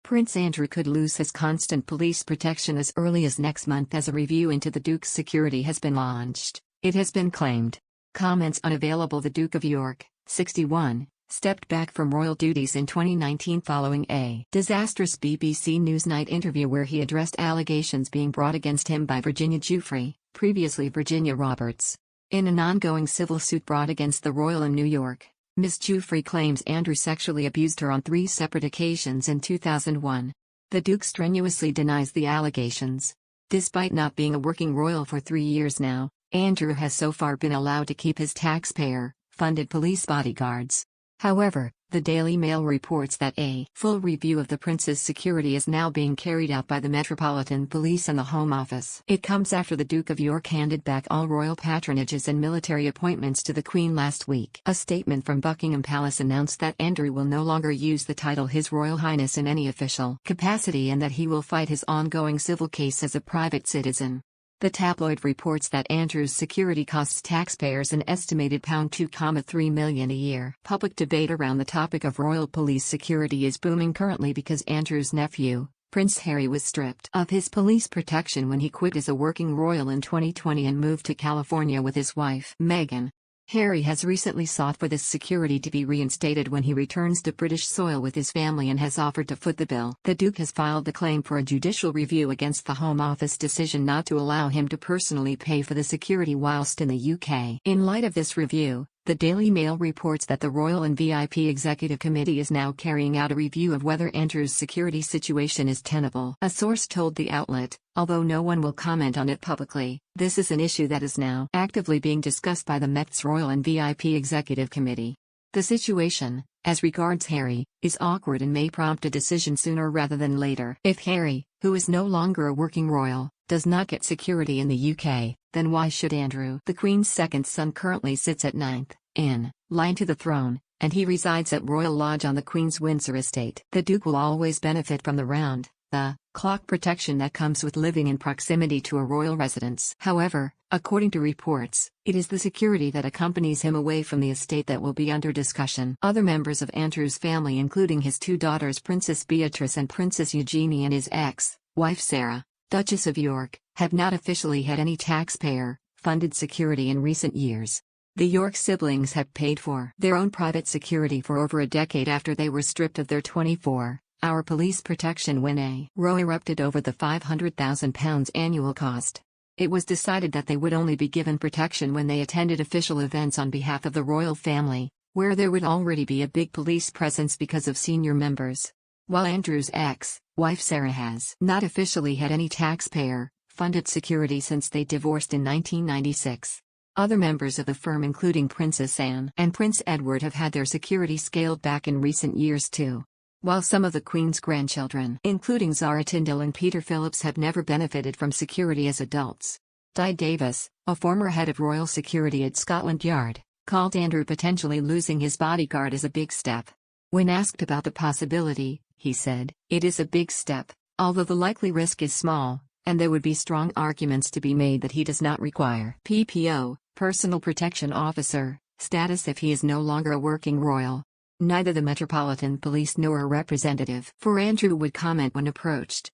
Prince Andrew could lose his constant police protection as early as next month as a review into the Duke's security has been launched, it has been claimed. Comments unavailable. The Duke of York, 61, stepped back from royal duties in 2019 following a disastrous BBC Newsnight interview where he addressed allegations being brought against him by Virginia Giuffre, previously Virginia Roberts. In an ongoing civil suit brought against the royal in New York, Ms. Giuffre claims Andrew sexually abused her on 3 separate occasions in 2001. The Duke strenuously denies the allegations. Despite not being a working royal for 3 years now, Andrew has so far been allowed to keep his taxpayer-funded police bodyguards. However, the Daily Mail reports that a full review of the prince's security is now being carried out by the Metropolitan Police and the Home Office. It comes after the Duke of York handed back all royal patronages and military appointments to the Queen last week. A statement from Buckingham Palace announced that Andrew will no longer use the title His Royal Highness in any official capacity and that he will fight his ongoing civil case as a private citizen. The tabloid reports that Andrew's security costs taxpayers an estimated £2.3 million a year. Public debate around the topic of royal police security is booming currently because Andrew's nephew, Prince Harry, was stripped of his police protection when he quit as a working royal in 2020 and moved to California with his wife, Meghan. Harry has recently sought for this security to be reinstated when he returns to British soil with his family and has offered to foot the bill. The Duke has filed the claim for a judicial review against the Home Office decision not to allow him to personally pay for the security whilst in the UK. In light of this review, the Daily Mail reports that the Royal and VIP Executive Committee is now carrying out a review of whether Andrew's security situation is tenable. A source told the outlet, although no one will comment on it publicly, this is an issue that is now actively being discussed by the Met's Royal and VIP Executive Committee. The situation, as regards Harry, is awkward and may prompt a decision sooner rather than later. If Harry, who is no longer a working royal, does not get security in the UK, then why should Andrew? The Queen's second son currently sits at 9th in line to the throne, and he resides at Royal Lodge on the Queen's Windsor estate. The Duke will always benefit from the round-the-clock protection that comes with living in proximity to a royal residence. However, according to reports, it is the security that accompanies him away from the estate that will be under discussion. Other members of Andrew's family, including his 2 daughters Princess Beatrice and Princess Eugenie, and his ex-wife Sarah, Duchess of York, have not officially had any taxpayer-funded security in recent years. The York siblings have paid for their own private security for over a decade after they were stripped of their 24-hour police protection when a row erupted over the £500,000 annual cost. It was decided that they would only be given protection when they attended official events on behalf of the royal family, where there would already be a big police presence because of senior members. While Andrew's ex-wife Sarah has not officially had any taxpayer-funded security since they divorced in 1996. Other members of the firm, including Princess Anne and Prince Edward, have had their security scaled back in recent years too. While some of the Queen's grandchildren, including Zara Tindall and Peter Phillips, have never benefited from security as adults. Di Davis, a former head of royal security at Scotland Yard, called Andrew potentially losing his bodyguard as a big step. When asked about the possibility, he said, "It is a big step, although the likely risk is small, and there would be strong arguments to be made that he does not require PPO, personal protection officer, status if he is no longer a working royal." Neither the Metropolitan Police nor a representative for Andrew would comment when approached.